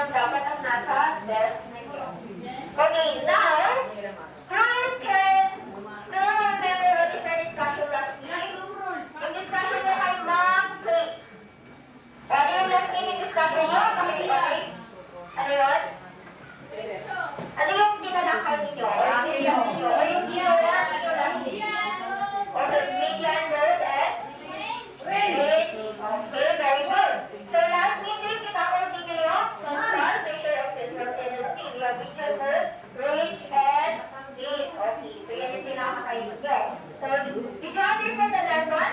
lang dapat ang nasa desk ninyo. Okay, now, Brian can still remember what is our discussion last week. Yung discussion niya ay mag-play. Ano yung last week yung discussion niyo? Pakipag-guys? Ano yun? Ano yung tinalakay ninyo? O yung discuss ninyo? O yung ginawa ninyo last week? O the media and word and? Range. Okay, very good. So last week din, kinakawag ninyo yung central, measure of central tendency. We have measure, word, range, and gate. Okay, so yan yung pinakakain ninyo. So, did you understand the lesson?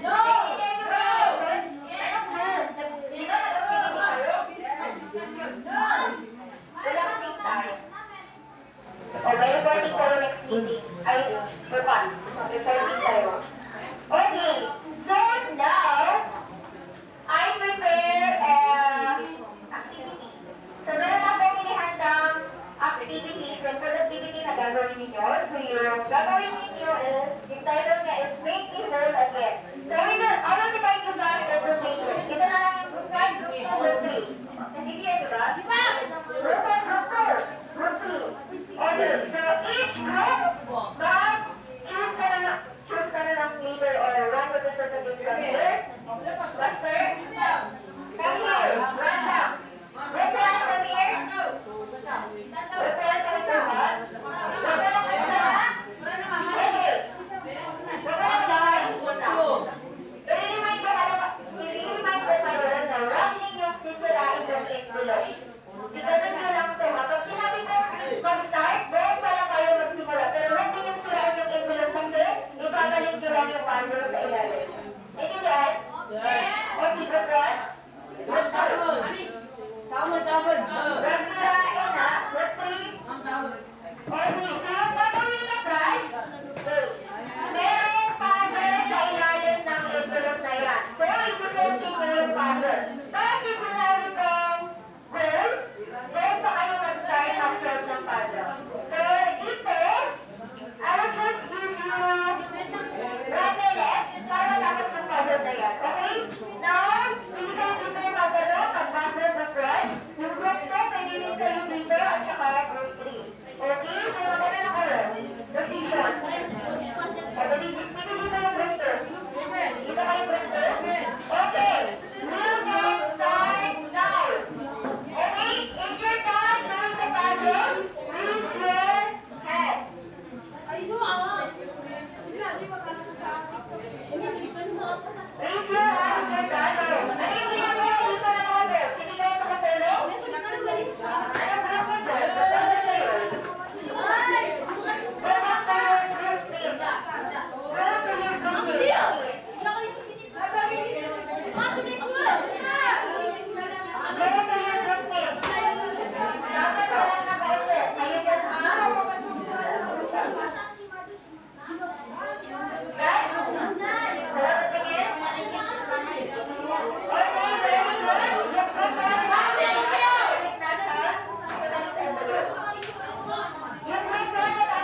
No! Naiintindihan niyo ba yung lesson? Di ba nag-activity kayo? Wala kasing time. O, may recording kayo next meeting. Ay, for pass. Recording kayo. Okay, so now, I prepare activity. So, meron akong inihandang activities and productivity na gagawin ninyo. So, yung gagawin ninyo is, yung title niya is Make Me Whole Again. So, I will divide you guys into group leaders. Ito na lang yung group 1, group 2, group 3. Nandiyan ito ba? Group 1, group 2, group 3. Okay, so each group, choose ka na ng leader or one representative leader. Buster? Come here, run down. Run down from here. Run down from the side. Run down from the side. Okay. Run down from the side. I-remind ko kayo na wrap ninyong sisirain yung envelope. Itanan nyo lang ito. Kapag sinabi ko mag-start, doon pala kayo magsimula. Pero wrap ninyong sirain yung envelope kasi ibabalik nyo lang yung puzzle sa ilalim. Naintindihan? Okay, group 1? Group 2? Group sirain ha? Group 3? Okay, so yung gagawin niya, Bryce? Merong puzzle sa ilalim ng envelope na yan. So, isusuntin nyo yung puzzle. Bakit sinabi kong goal? Doon pa kayo mag-start mag-solve ng puzzle. So, dito, I will just give you 1 minute para matapos yung puzzle na yan. Okay? Now, hindi kayo dito yung magano, mag-puzzle sa front. Yung group 2, pwede din sa'yo dito at saka group 3. Okay? So, magano na kayo. Position. Pwede dito yung group 2. Dito kayo group 2. Okay. You can start now. Okay? If you're done doing the puzzle, raise your hand. Raise your hand if you're done. Ano yung ginagawa dito ng mga girls? Hindi kayo makatulong? Anong group nito? Patulong kayo. Group tayo group names. Group to your group names. Dapat walang nakaupo. Kayo dyan ha? Wala ba tingin? Okay, very good. Yung group na nasa envelope. Yung group na nasa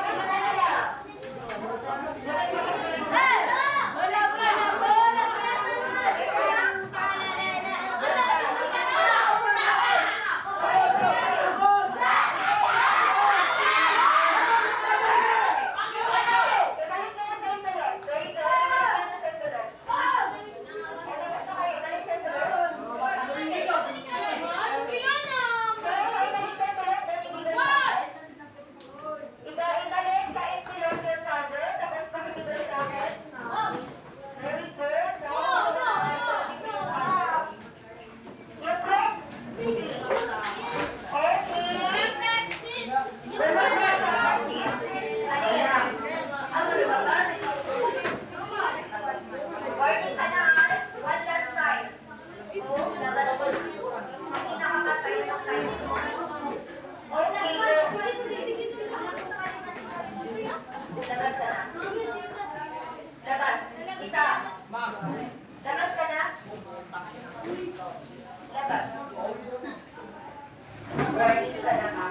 nalala.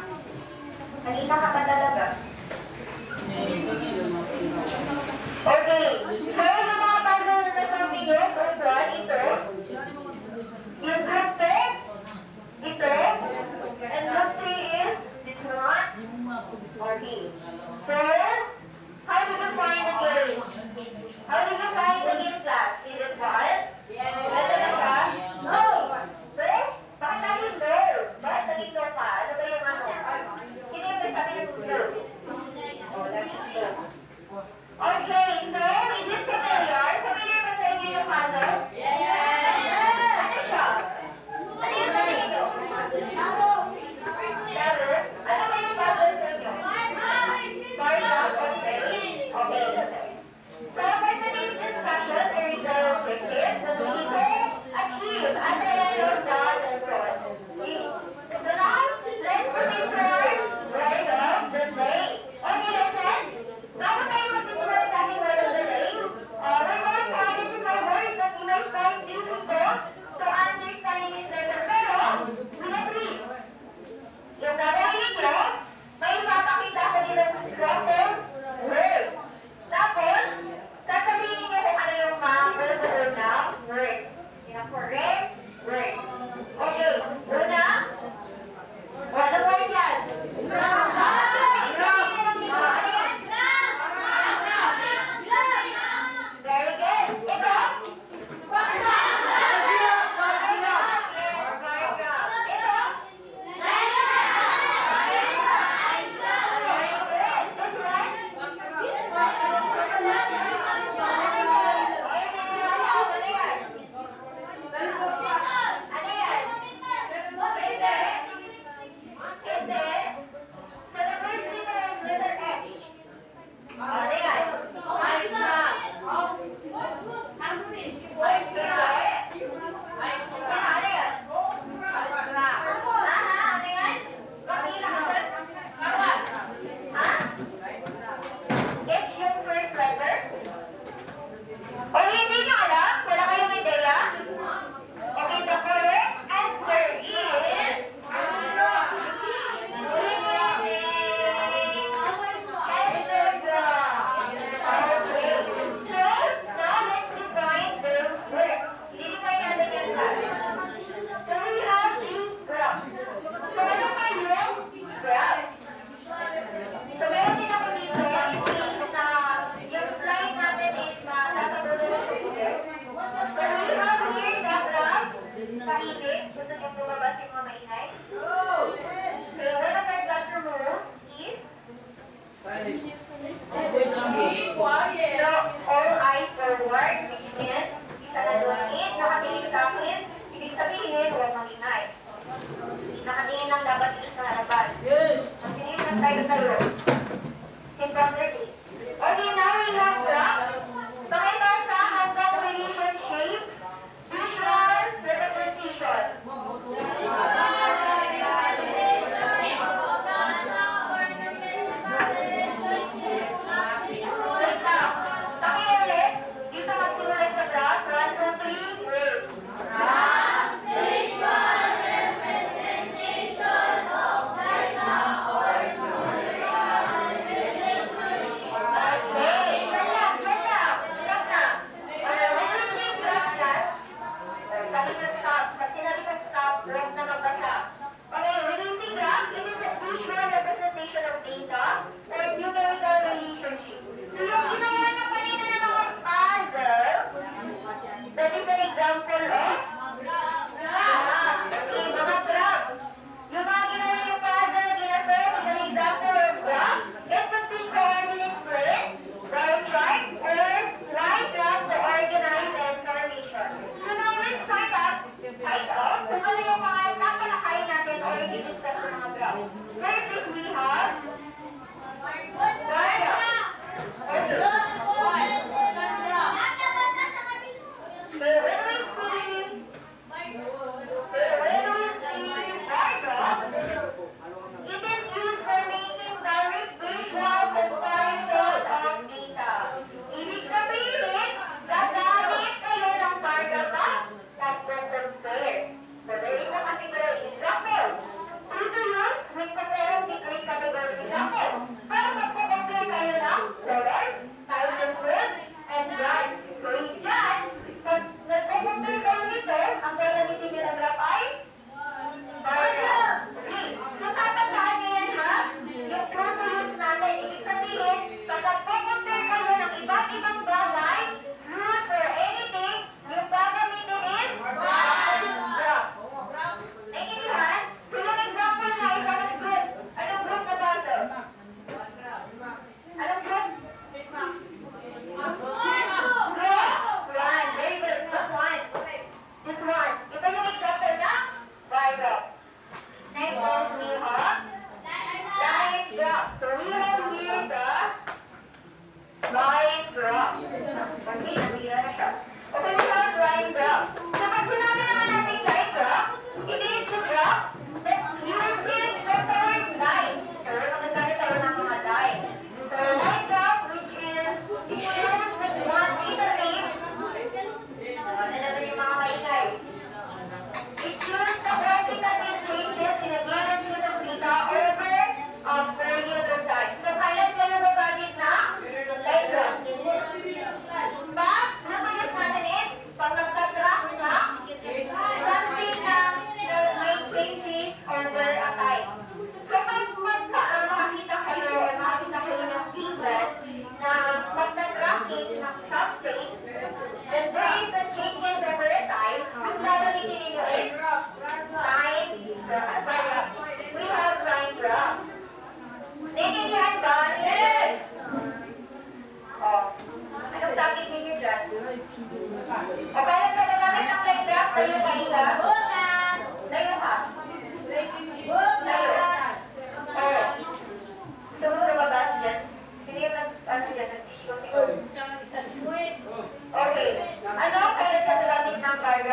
Kanina ka ba talaga? Okay. So, yung mga puzzle na nasa video, group 1, ito. Yung group 2, ito. the correct word. Okay, una. Anong word yan? Very good. Ito? It's yung first letter? O hindi nyo alam? Wala kayong ideya? Okay, the correct answer is... Okay, so now let's define these words. Lilipay natin yan guys. So we have the graph. So ano pa yung graph? So meron din ako dito, yung slide natin is tatapos na sulit. So we have here the graph. Pahibig. Gusto nyo bumabas yung mga maingay? So one of our classroom rules is all eyes forward, which means isa na doon is nakatingin sa akin. Ibig sabihin, huwag magingay. Nakatingin lang dapat ito sa harapan. Masinip lang tayo. Simple dirty. Okay, now we have graph. Pakibasa hanggang relationship, visual representation.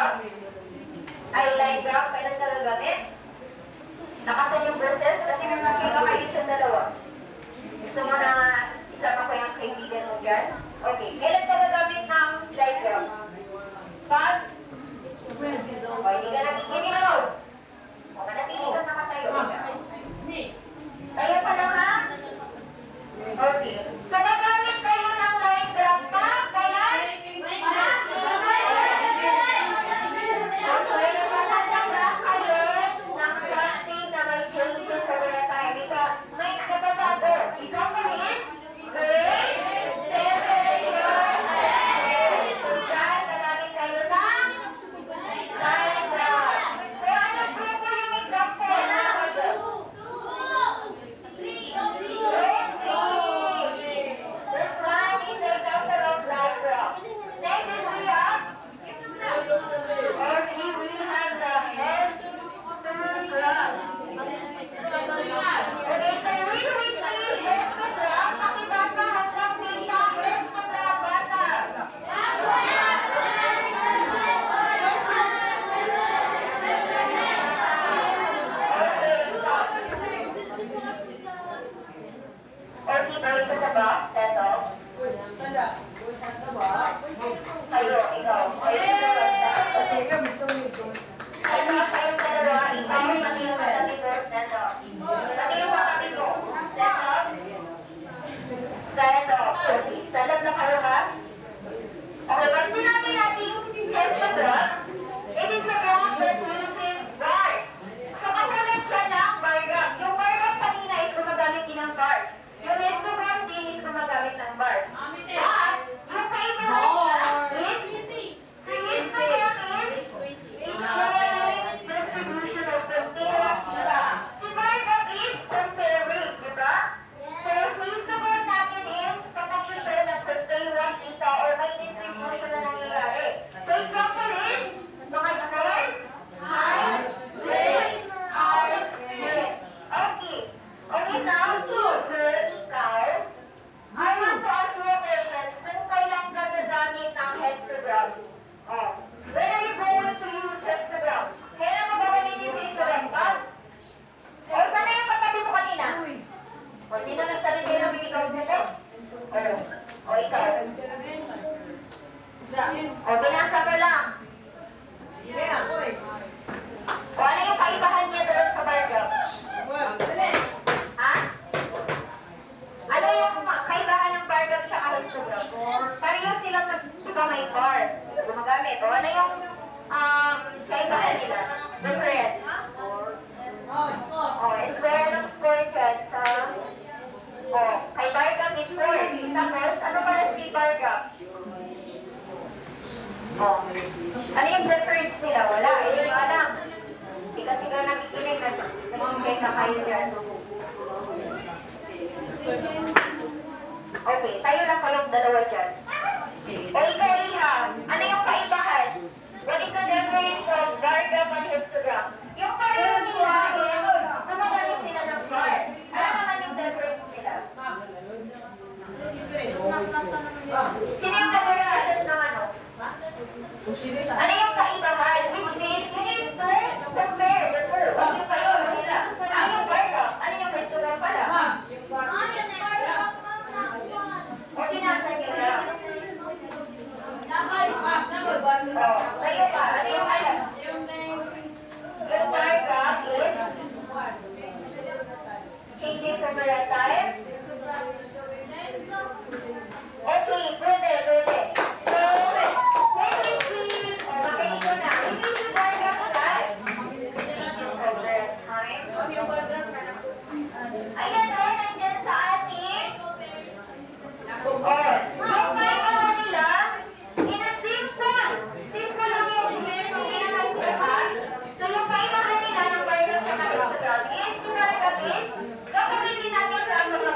graph? Ay, line graph, kailan ka gagamit? Nakasan yung process kasi may magkakait yung dalawa. Gusto mo na isama ko yung kaibigan mo dyan? Okay, kailan ka gagamit ng line graph? Pag? O, hindi ka nakikinig mo. O, manatili ka nakatayo. Tayo pa lang ha? Okay. So, gagamit kayo ng line graph pa? Kailan? Okay, sa tandang graph kayo ng something na may changes sa mga tayo. Dito, may nagbabago. Example is, grade, temperature, and so, dyan, gagamit kayo ng line graph. So, ano grupo yung example? This one is an example of line graph. Next is we have, or we will have the histogram. Okay, so when we see histogram, pakibasa hanggang dito, histogram, basa. Okay, stop. Okay, boys at the box, stand up. Kayo, ikaw. Kayong dalawa, ikaw, pati yung katabi ko, stand up. Pati yung katabi ko, stand up. Stand up. Okay, stand up na kayo ha? Okay, pag sinabi natin histogram, it is a graph that uses bars. So, katulad siya ng bar graph. Yung bar graph kanina is gumagamit din ng bars. Yung histogram din is gumagamit ng bars. But, yung kaibahan niya is, si histogram is, it's showing distribution of continuous data. Si bar graph is comparing, di ba? So, si histogram natin is, pag nag-share ng continuous data or may distribution na nangyayari. So, example is, mga squares, heights, widths, hours, minutes. Okay. Okay, now, ikaw, I want to ask you a questions kung kailan ka gagamit ng histogram. Oh. When are you going to use histogram? Kailan mo gagamitin si histogram? Pag? O, sana yung katabi mo kanina? O, sino nagsabi sa'yo ng ikaw dito? O, ikaw. O, binasa mo lang. O, ano yung kaibahan niya doon sa bar graph? Ha? Ano yung kaibahan ng bar graph tsaka histogram? Pareho silang diba may bar. Gumagamit. O, ano yung kaibahan nila? Difference. O, square ng score dyan sa... O, kay bar graph is scores. Tapos, ano para si bar graph? O, ano yung difference nila? Wala. Hindi ko alam. Hindi kasi ka nakikinig. Nag-check na kayo dyan. Okay, tayo lang kayong dalawa dyan. O ikaw, Iha, ano yung kaibahan? What is the difference of bar graph and histogram? Yung pareho nila is, gumagamit sila ng bars. Ano naman yung difference nila? Sino yung nag-represent ng ano? Ano yung kaibahan? Which means, you need to compare the two. Ano yung kaibahan nila? Ano yung bar graph? Ano yung histogram pala? O tinasa niyo lang? Tayo pa. Ano yung alam? Yung bar graph is changes over a time. Okay, pwede. So, when we see, makinig ko na, when we see bar graph class, changes over a time. Ayan o, nandyan sa ating yung kaibahan nila, in a simple lang yung ginagawa. So, yung kaibahan nila ng bar graph at histogram is, si bar graph is, gagawin din natin siya ang mga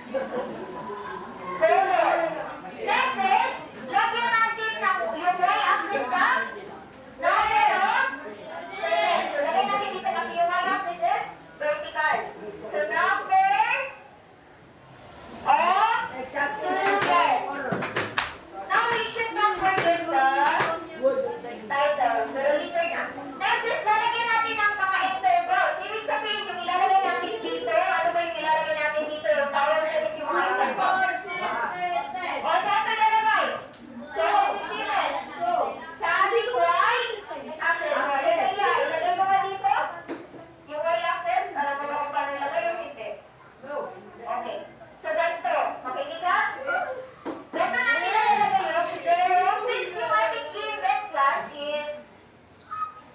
Sailors. Next is, lagyan natin ng yung y-axis na number of students. So, lagyan natin dito kasi yung y-axis is vertical. So, number of students. Now, we should not forget the title. Pero later na. Next is, lalagyan natin ng mga intervals. Ibig sabihin, yung ilalagay natin dito, ano ba yung ilalagay natin dito? Yung tawag na is yung mga intervals. O, saan ba lalagay? Sa ating y-axis. Ilagay mo ba dito? Yung y-axis, alam mo ba kung paano ilagay yung hindi? Okay. So, ganito. Makinig ka? Ganito natin ilalagay yun. So, since yung ating given class is,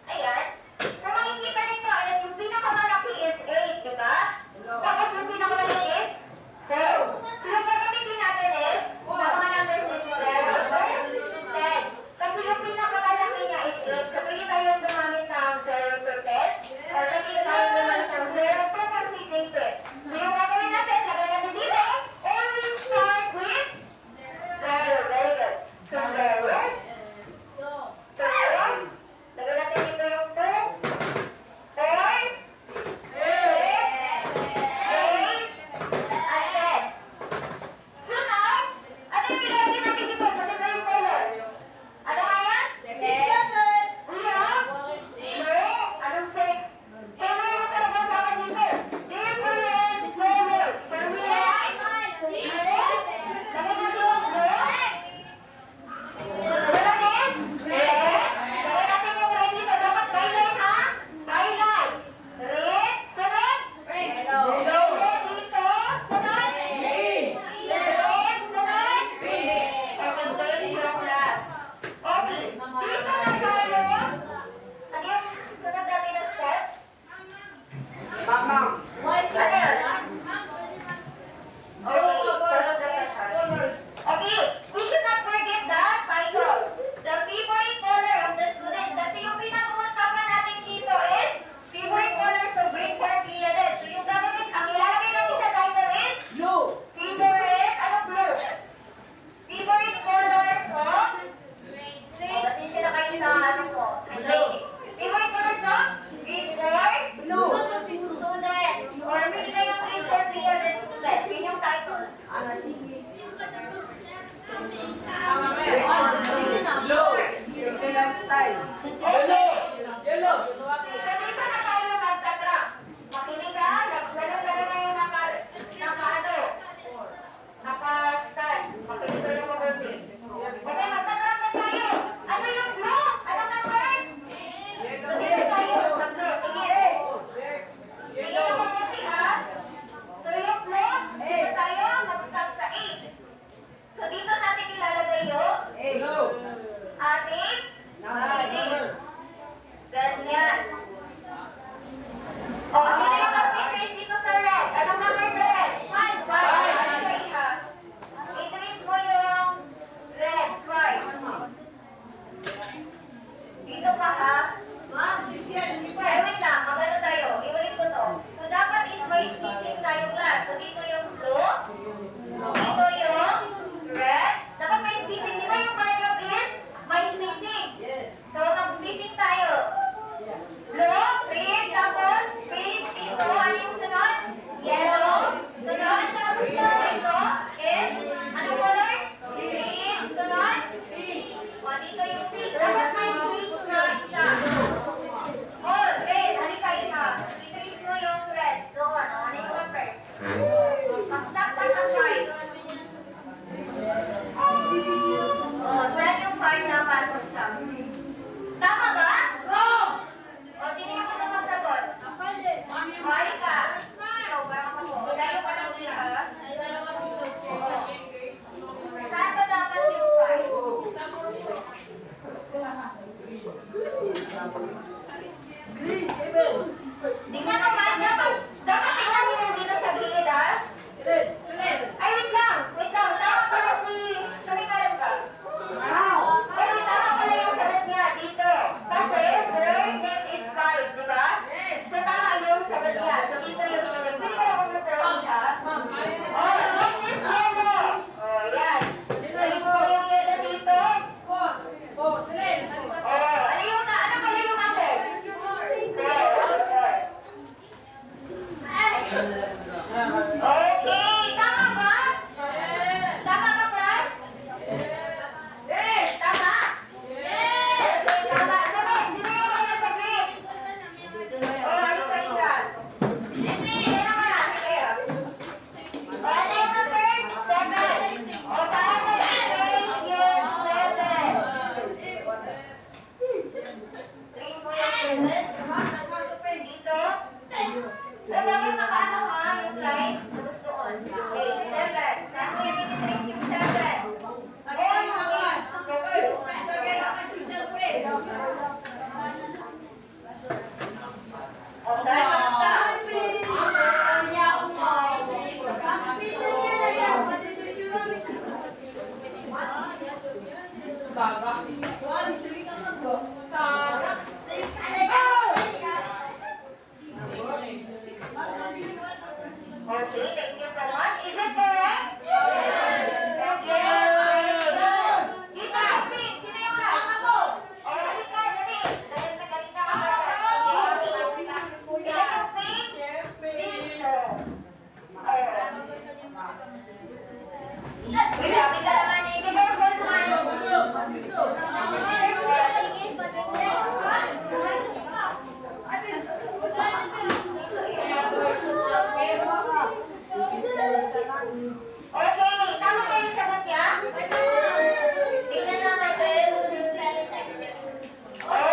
ayan, kung makikita ninyo is, yung pinakamalaki is 8, diba? Tapos yung pinakamalaki is 4. So, yung gagamitin natin is, sa mga numbers is 0 to 10. Kasi yung pinakamalaki niya is 8. So, pwede tayong gumamit ng 0 to 10. Or pwede tayong gumamit ng 0 to 4 si simple. So, yung gagawin natin, lagay natin dito, only start with 0. Very good. So, 0. Lagay natin dito yung 2, 4, 6, 8, and 10. Sunod, ano yung ilagay natin dito sa different colors? Ano nga yan? We have? No. Anong 6? Pero yung talaga sa akin dito. Different colors. So we have? Lagay natin yung blue. Sunod is? Red. Lagay natin yung red dito. Dapat highlight ha? Highlight. Red. Sunod? Yellow dito. Sunod? Red. Sunod? Okay, so yun yung class. Okay, dito na tayo. Ano yung sunod natin na step? Ano? Okay, we should not forget the title. The favorite color of the students. Kasi yung pinag-uusapan natin dito is favorite colors of grade 4 period. So yung gagawin, ang ilalagay natin sa title is favorite, ano blue? Favorite colors of pasensya na kayo sa ano ko. Favorite colors of grade 4 student. Or pwede kayong grade 4 period students. Yun yung title. Yellow. So dito na tayo magtatrack. Makinig ha, lalo-lalo na yung naka-stand. Makinig kayo mabuti. Okay, magtatrack na tayo. Ano yung blue? Anong number? So dito tayo sa blue. Tingin. Tingin na mabuti ha. So yung blue, dito tayo mag-stop sa 8. So dito natin ilalagay yung ating number. Okay, thank you so much. Is it correct? Yes. Okay. Dito, Pink. Sino yung last? Ako. O, halika, dali. Dahil magaling na ako. Ilan yung Pink? Yes, Pink. Grabe ka naman eh. Di ba yung gold man? Okay, tama kayo yung sagot niya? Tingnan lang natin. Okay.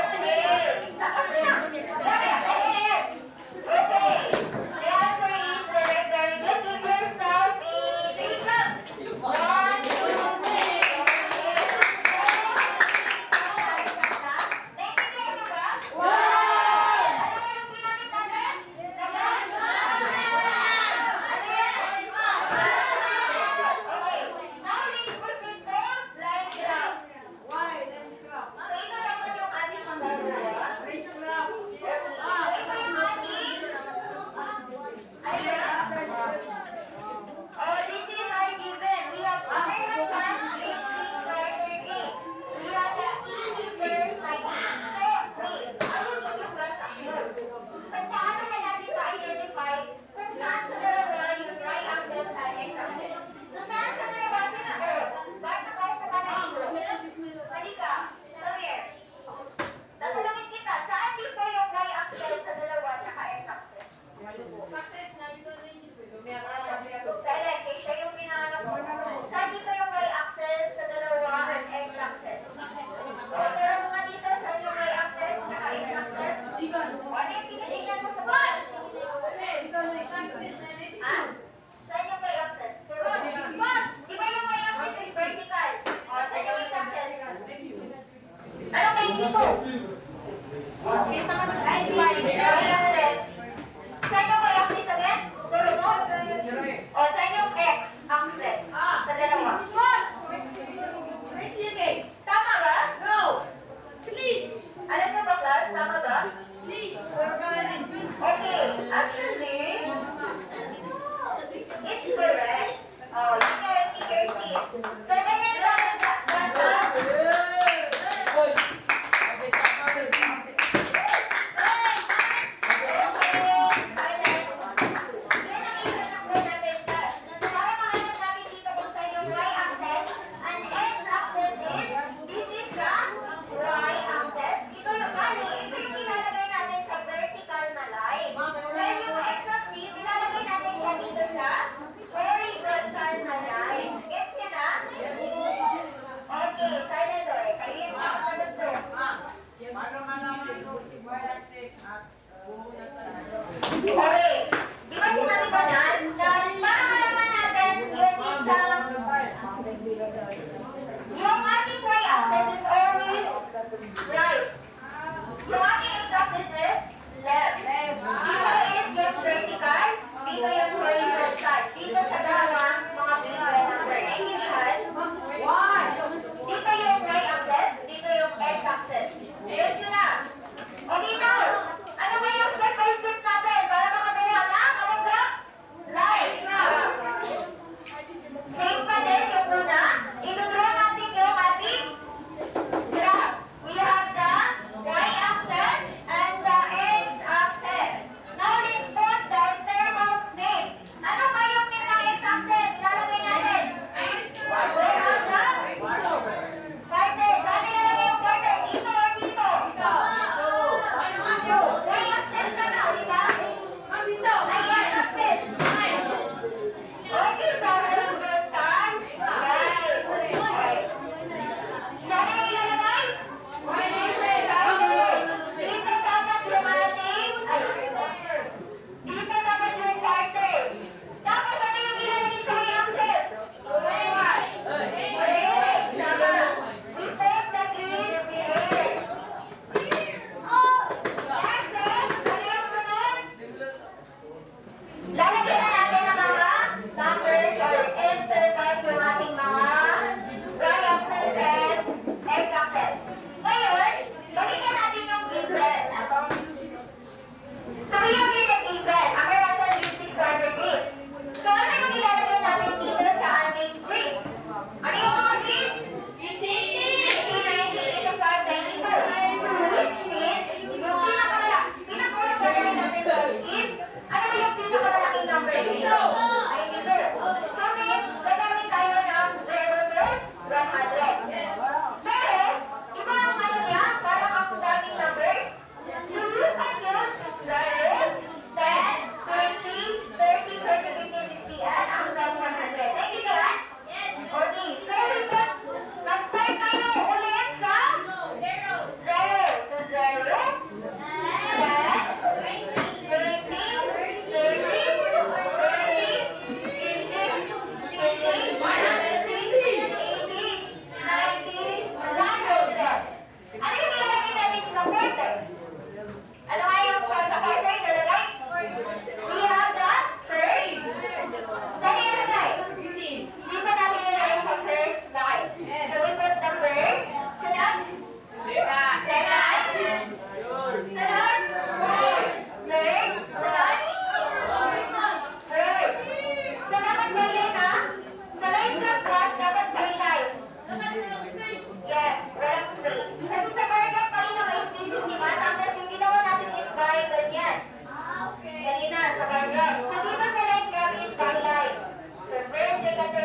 Okay. The answer is the letter. Give yourself a 3 claps. 1, 2, 3. Naintindihan niyo ba? Ano na yung ginamit natin? Ano yan?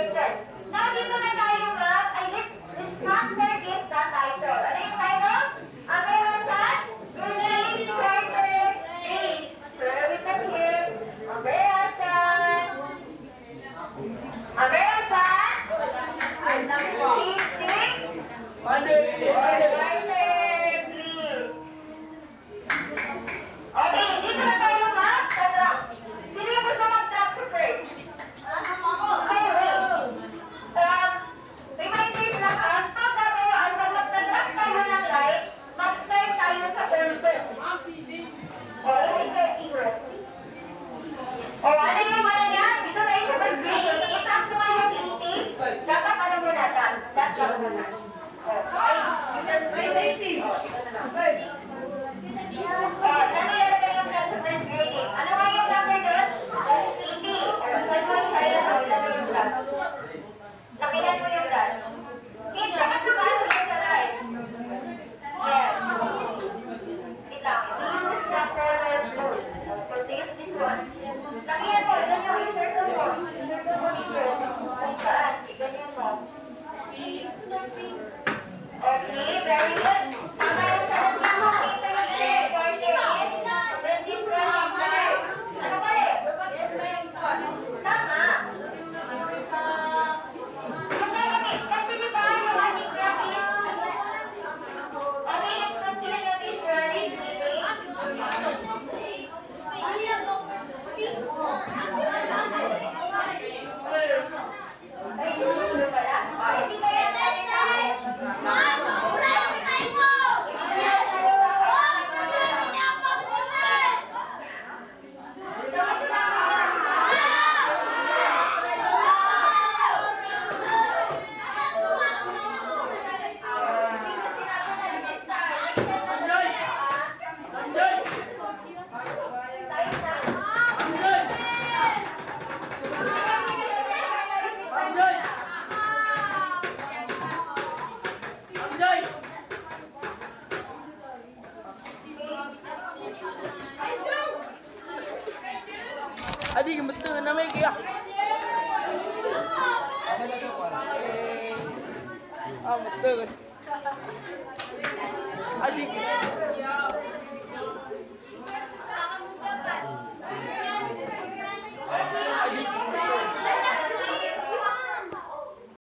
Christian. Now, dito na tayo mag, ay, let's master give the title. Ano yung title? Amerasan, Release Carter, Dreams. Sir, we can hear. Amerasan. Amerasan. Okay, dito na tayo mag-drop. Sino yung gusto mag-drop sa first? Okay, wait. Reminders lang ha, pag mag-drop tayo ng right, mag-start tayo sa order. O, order zero. O, ano yung ano niya? Dito tayo sa first grade. Itang naman yung 80. Dapat ano muna? Dapat muna. Okay, may safety. Saan nilalagay yung class sa first grading? Ano nga yung number doon? 80. Saan mo siya ilagay yung class? Lakihan mo yung class. Kid, bakit nakaano siya sa right? Yes. Wait lang. Use the color blue. Use this one. Lakihan mo. Doon yung i-circle mo. I-circle mo dito. Kung saan? I-ganyan mo. Okay, very good. Tama yung sagot niya mo. Kita yung play. Then this one is nice. Ano ba eh? Tama. Okay. Kasi di ba yung ating graphic? Okay, let's continue this running meeting. Ay, sumunod pala. Hindi kaya natin tayo. Adi betul nama dia. Ah betul. Adi.